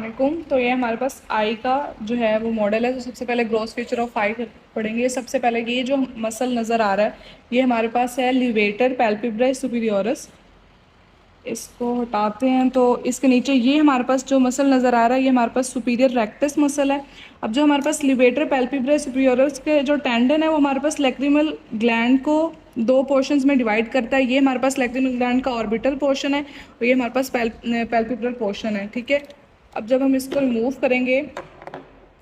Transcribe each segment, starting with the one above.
वालेकुम। तो ये हमारे पास आई का जो है वो मॉडल है। तो सबसे पहले ग्रॉस फीचर ऑफ आई पढ़ेंगे। सबसे पहले ये जो मसल नज़र आ रहा है ये हमारे पास है लिवेटर पैल्पेब्राई सुपीरियोरस। इसको हटाते हैं तो इसके नीचे ये हमारे पास जो मसल नज़र आ रहा है ये हमारे पास सुपीरियर रेक्टस मसल है। अब जो हमारे पास लिवेटर पैल्पेब्राई सुपीरियोरस के जो टेंडन है वो हमारे पास लैक्रिमल ग्लैंड को दो पोर्शंस में डिवाइड करता है। ये हमारे पास लैक्रिमल ग्लैंड का ऑर्बिटल पोर्शन है और ये हमारे पास पैल्पेब्रल पोर्शन है। ठीक है, अब जब हम इसको रिमूव करेंगे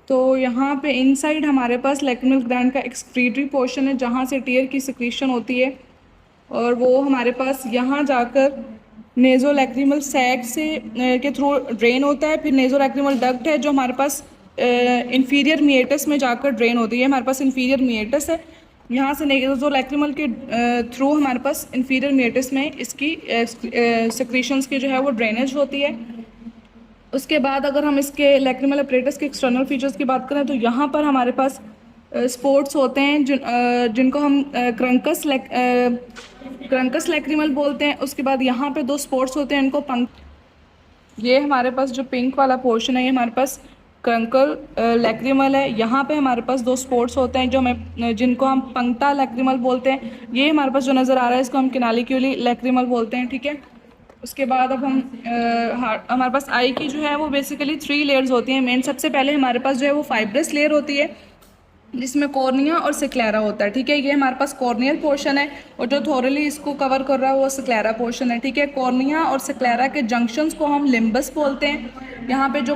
तो यहाँ पे इनसाइड हमारे पास लैक्रिमल ग्लैंड का एक्सक्रीटरी पोर्शन है जहाँ से टीयर की सिक्रीशन होती है और वो हमारे पास यहाँ जाकर नेज़ोलैक्रिमल सैक से के थ्रू ड्रेन होता है। फिर नेज़ोलैक्रिमल डक्ट है जो हमारे पास इंफीरियर मिएटस में जाकर ड्रेन होती है। हमारे पास इंफीरियर मिएटस है, यहाँ से नेज़ोलैक्रिमल के थ्रू हमारे पास इंफीरियर मिएटस में इसकी सिक्रीशंस की जो है वो ड्रेनेज होती है। उसके बाद अगर हम इसके लैक्रिमल अपरेटस के एक्सटर्नल फीचर्स की बात करें तो यहाँ पर हमारे पास स्पोर्ट्स होते हैं जिनको हम क्रंकस लैक्रिमल बोलते हैं। उसके बाद यहाँ पे दो स्पोर्ट्स होते हैं इनको ये हमारे पास जो पिंक वाला पोर्शन है ये हमारे पास क्रंकल लैक्रिमल है। यहाँ पे हमारे पास दो स्पोर्ट्स होते हैं जो हमें जिनको हम पंक्ता लैक्रिमल बोलते हैं। ये हमारे पास जो नज़र आ रहा है इसको हम किनालिक्यूली लैक्रिमल बोलते हैं। ठीक है, उसके बाद अब हम हमारे पास आई की जो है वो बेसिकली 3 लेयर्स होती हैं मेन। सबसे पहले हमारे पास जो है वो फाइब्रस लेयर होती है जिसमें कॉर्निया और सिक्लेरा होता है। ठीक है, ये हमारे पास कॉर्नियल पोर्शन है और जो थोरली इसको कवर कर रहा है वो सिक्लेरा पोर्शन है। ठीक है, कॉर्निया और सिक्लेरा के जंक्शंस को हम लिम्बस बोलते हैं। यहाँ पे जो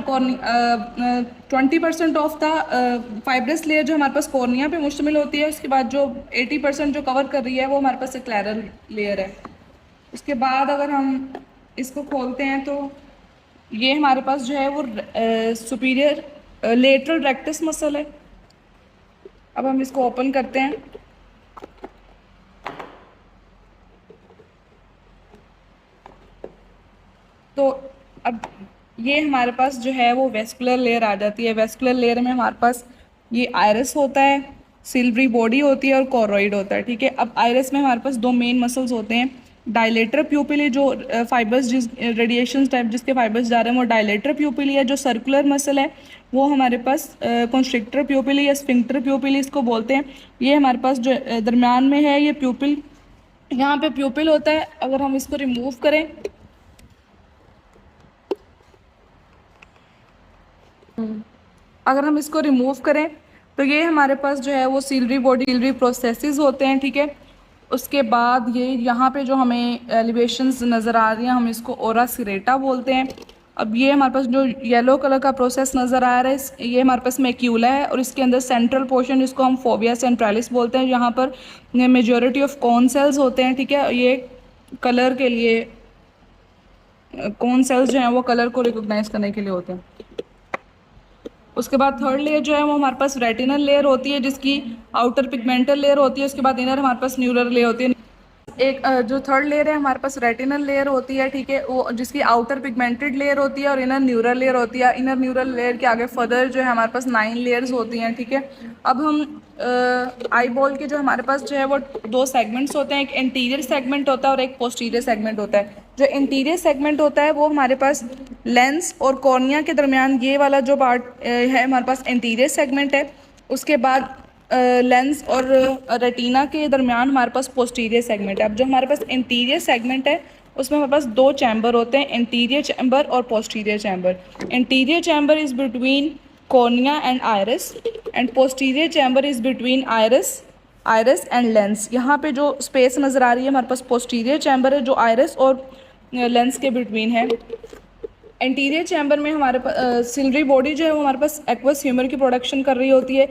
20% ऑफ द फाइब्रस लेयर जो हमारे पास कॉर्निया पे मुश्तमिल होती है, उसके बाद जो 80% जो कवर कर रही है वो हमारे पास सिक्लेरा लेयर है। उसके बाद अगर हम इसको खोलते हैं तो ये हमारे पास जो है वो सुपीरियर लेटरल रेक्टस मसल है। अब हम इसको ओपन करते हैं तो अब ये हमारे पास जो है वो वेस्कुलर लेयर आ जाती है। वेस्कुलर लेयर में हमारे पास ये आयरस होता है, सिल्वरी बॉडी होती है और कोरोइड होता है। ठीक है, अब आयरस में हमारे पास दो मेन मसल्स होते हैं। डायलेटर प्यूपिली जो फाइबर्स जिस रेडिएशन टाइप जिसके फाइबर्स जा रहे हैं वो डायलेटर प्यूपिली है। जो सर्कुलर मसल है वो हमारे पास कंस्ट्रिक्टर प्यूपिली या स्फिंक्टर प्यूपिली इसको बोलते हैं। ये हमारे पास जो दरम्यान में है ये प्यूपिल, यहाँ पे प्यूपिल होता है। अगर हम इसको रिमूव करें तो ये हमारे पास जो है वो सिल्वरी बॉडी सिल्वरी प्रोसेसेस होते हैं। ठीक है, उसके बाद ये यहाँ पे जो हमें एलिवेशंस नज़र आ रही हैं हम इसको ओरा सिरेटा बोलते हैं। अब ये हमारे पास जो येलो कलर का प्रोसेस नज़र आ रहा है ये हमारे पास मैक्यूला है और इसके अंदर सेंट्रल पोर्शन जिसको हम फोबिया सेंट्रालिस बोलते हैं, यहाँ पर मेजॉरिटी ऑफ कॉन सेल्स होते हैं। ठीक है, ये कलर के लिए कॉन सेल्स जो हैं वो कलर को रिकोगनाइज करने के लिए होते हैं। उसके बाद थर्ड लेयर जो है वो हमारे पास रेटिनल लेयर होती है जिसकी आउटर पिगमेंटल लेयर होती है। उसके बाद इनर हमारे पास न्यूरल लेयर होती है। एक जो थर्ड लेयर है हमारे पास रेटिनल लेयर होती है। ठीक है, वो जिसकी आउटर पिगमेंटेड लेयर होती है और इनर न्यूरल लेयर होती है। इनर न्यूरल लेयर के आगे फर्दर जो है हमारे पास 9 लेयर्स होती हैं। ठीक है, अब हम आई बॉल के जो हमारे पास जो है वो दो सेगमेंट्स होते हैं, एक एंटीरियर सेगमेंट होता है और एक पोस्टीरियर सेगमेंट होता है। जो एंटीरियर सेगमेंट होता है वो हमारे पास लेंस और कॉर्निया के दरमियान ये वाला जो पार्ट है हमारे पास एंटीरियर सेगमेंट है। उसके बाद लेंस और रेटिना के दरमियान हमारे पास पोस्टीरियर सेगमेंट है। अब जो हमारे पास इंटीरियर सेगमेंट है उसमें हमारे पास दो चैम्बर होते हैं, इंटीरियर चैम्बर और posterior chamber. Interior chamber is between cornea and iris and posterior chamber is between iris and lens. यहाँ पे जो स्पेस नज़र आ रही है हमारे पास पोस्टीरियर चैम्बर है जो आयरस और लेंस के बिटवीन है। एंटीरियर चैम्बर में हमारे पास सिल्वरी बॉडी जो है वो हमारे पास एक्वस ह्यूमर की प्रोडक्शन कर रही होती है।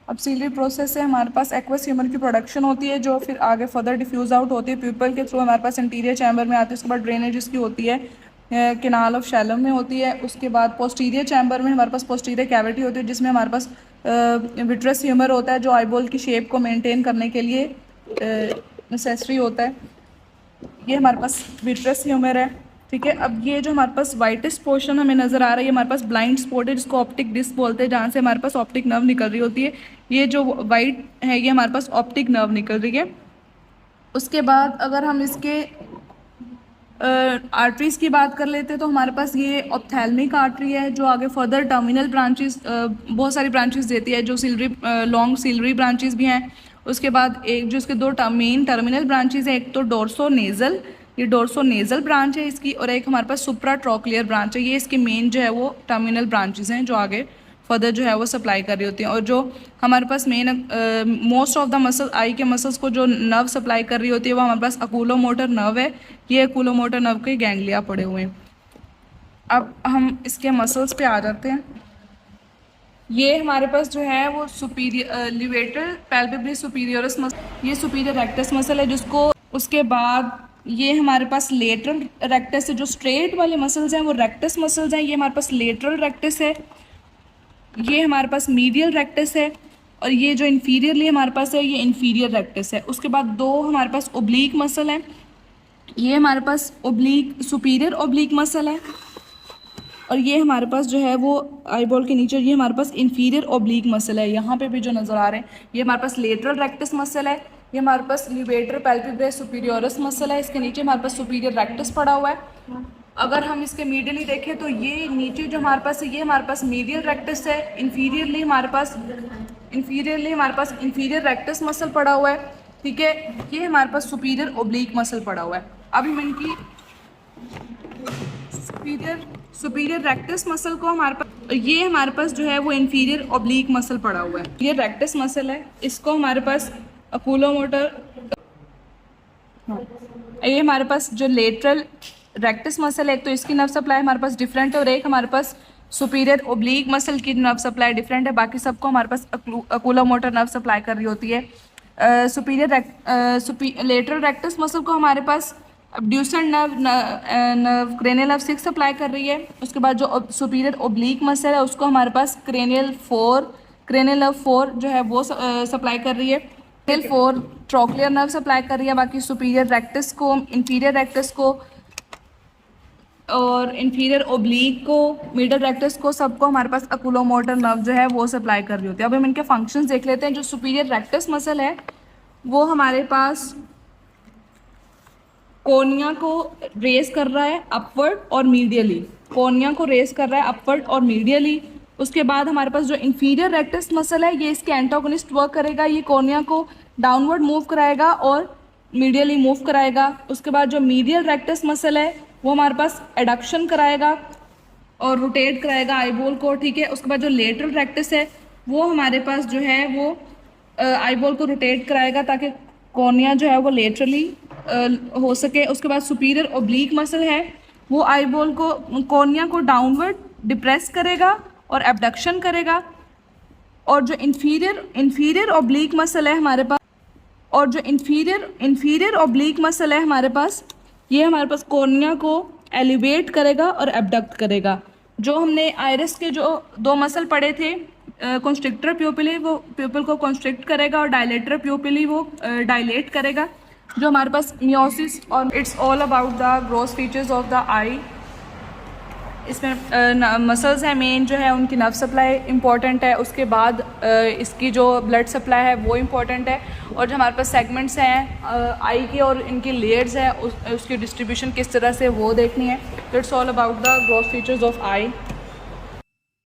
अब सिल्वरी प्रोसेस से हमारे पास एक्वस ह्यूमर की प्रोडक्शन होती है जो फिर आगे फर्दर डिफ्यूज़ आउट होती है प्यूपल के थ्रू हमारे पास इंटीरियर चैम्बर में आती है। उसके बाद ड्रेनेज इसकी होती है कैनाल ऑफ शैलम में होती है। उसके बाद पोस्टीरियर चैम्बर में हमारे पास पोस्टीरियर कैविटी होती है जिसमें हमारे पास विट्रस ह्यूमर होता है जो आईबॉल की शेप को मेंटेन करने के लिए नेसेसरी होता है। ये हमारे पास विट्रस ह्यूमर है। ठीक है, अब ये जो हमारे पास वाइटेस्ट पोर्शन हमें नज़र आ रहा है ये हमारे पास ब्लाइंड स्पॉट है जिसको ऑप्टिक डिस्क बोलते हैं, जहाँ से हमारे पास ऑप्टिक नर्व निकल रही होती है। ये जो वाइट है ये हमारे पास ऑप्टिक नर्व निकल रही है। उसके बाद अगर हम इसके आर्टरीज़ की बात कर लेते हैं तो हमारे पास ये ऑप्थेल्मिक आर्टरी है जो आगे फर्दर टर्मिनल ब्रांचेस बहुत सारी ब्रांचेस देती है, जो सिलरी लॉन्ग सिलरी ब्रांचेस भी हैं। उसके बाद एक जो इसके दो मेन टर्मिनल ब्रांचेस हैं, एक तो डोर्सो नेज़ल, ये डोर्सो नेज़ल ब्रांच है इसकी, और एक हमारे पास सुप्रा ट्रोक्लियर ब्रांच है। ये इसकी मेन जो है वो टर्मिनल ब्रांचेस हैं जो आगे फर्दर जो है वो सप्लाई कर रही होती हैं। और जो हमारे पास main most of the muscle eye के मसल्स को जो नर्व सप्लाई कर रही होती है वो हमारे पास अकूलोमोटर नर्व है। ये अकूलोमोटर नर्व के गैंग्लिया पड़े हुए हैं। अब हम इसके मसल्स पे आ जाते हैं। ये हमारे पास जो है वो सुपीरियर लिवेटर पैल्पेब्रस सुपीरियरस मसल, ये सुपीरियर रेक्टस मसल है जिसको, उसके बाद ये हमारे पास लेटरल रेक्टस है, जो स्ट्रेट वाले मसल्स हैं वो रेक्टस मसल्स हैं। ये हमारे पास लेटरल रेक्टस है, ये हमारे पास मीडियल रेक्टस है, और ये जो इन्फीरियरली हमारे पास है ये इन्फीरियर रेक्टस है। उसके बाद दो हमारे पास ओब्लीक मसल हैं, ये हमारे पास ओब्लीक सुपीरियर ओब्लीक मसल है, और ये हमारे पास जो है वो आई बॉल के नीचे ये हमारे पास इन्फीरियर ओब्लीक मसल है। यहाँ पे भी जो नज़र आ रहे हैं ये हमारे पास लेटरल रेक्टस मसल है, ये हमारे पास लिवेटर पैल्पेब्रस सुपीरियरस मसल है, इसके नीचे हमारे पास सुपीरियर रेक्टस पड़ा हुआ है। अगर हम इसके मीडियली देखें तो ये नीचे जो हमारे पास है ये हमारे पास मीडियल रेक्टस है, इन्फीरियरली हमारे पास इन्फीरियर रेक्टस मसल पड़ा हुआ है, ठीक है। ये हमारे पास सुपीरियर ओब्लीक मसल पड़ा हुआ है। अब हम इनकी सुपीरियर रेक्टस मसल को ये हमारे पास जो है वो इन्फीरियर ओब्लीक मसल पड़ा हुआ है। ये रेक्टस मसल है, इसको हमारे पास अकूलोमोटर, ये हमारे पास जो लेटरल रेक्टस मसल है, एक तो इसकी नर्व सप्लाई हमारे पास डिफरेंट है, और एक हमारे पास सुपीरियर ओब्लीक मसल की नर्व सप्लाई डिफरेंट है। बाकी सबको हमारे पास अकूलोमोटर नर्व सप्लाई कर रही होती है। लेटरल रेक्टस मसल को हमारे पास अब्ड्यूसेंट नर्व क्रेनियल नर्व 6 सप्लाई कर रही है। उसके बाद जो सुपीरियर ओब्लीक मसल है उसको हमारे पास क्रेनियल नर्व 4 जो है वो सप्लाई कर रही है। क्रेनियल 4 ट्रोक्लियर नर्व सप्लाई कर रही है। बाकी सुपीरियर रेक्टस को, इन्फीरियर रेक्टस को और इन्फीरियर ओब्लीक को, मिडल रेक्टस को, सबको हमारे पास अकूलोमोटर नर्व जो है वो सप्लाई कर रही होती है। अब हम इनके फंक्शंस देख लेते हैं। जो सुपीरियर रेक्टस मसल है वो हमारे पास कोनिया को रेस कर रहा है अपवर्ड और मीडियली, कोनिया को रेस कर रहा है अपवर्ड और मीडियली। उसके बाद हमारे पास जो इन्फीरियर रेक्टस मसल है ये इसके एंटागोनिस्ट वर्क करेगा, ये कोनिया को डाउनवर्ड मूव कराएगा और मीडियली मूव कराएगा। उसके बाद जो मीडियल रेक्टस मसल है वो हमारे पास एडक्शन कराएगा और रोटेट कराएगा आईबॉल को, ठीक है। उसके बाद जो लेटरल रेक्टस है वो हमारे पास जो है वो आईबॉल को रोटेट कराएगा ताकि कोनिया जो है वो लेटरली हो सके। उसके बाद सुपीरियर ओब्लीक मसल है वो आईबॉल को, कोनिया को डाउनवर्ड डिप्रेस करेगा और एबडक्शन करेगा। और जो इन्फीरियर ओब्लीक मसल है हमारे पास, और जो इन्फीरियर ओब्लीक मसल है हमारे पास, ये हमारे पास कोर्निया को एलिवेट करेगा और एबडक्ट करेगा। जो हमने आइरिस के जो दो मसल पढ़े थे, कंस्ट्रिक्टर प्यूपिली वो प्यूपिल को कंस्ट्रिक्ट करेगा और डायलेटर प्यूपिली वो डायलेट करेगा। जो हमारे पास मियोसिस और it's all about the growth features of the eye. इसमें मसल्स हैं मेन जो है उनकी नर्व सप्लाई इंपॉर्टेंट है, उसके बाद इसकी जो ब्लड सप्लाई है वो इम्पॉर्टेंट है, और जो हमारे पास सेगमेंट्स हैं आई के और इनकी लेयर्स हैं उसकी डिस्ट्रीब्यूशन किस तरह से वो देखनी है। तो it's all about the growth features of I.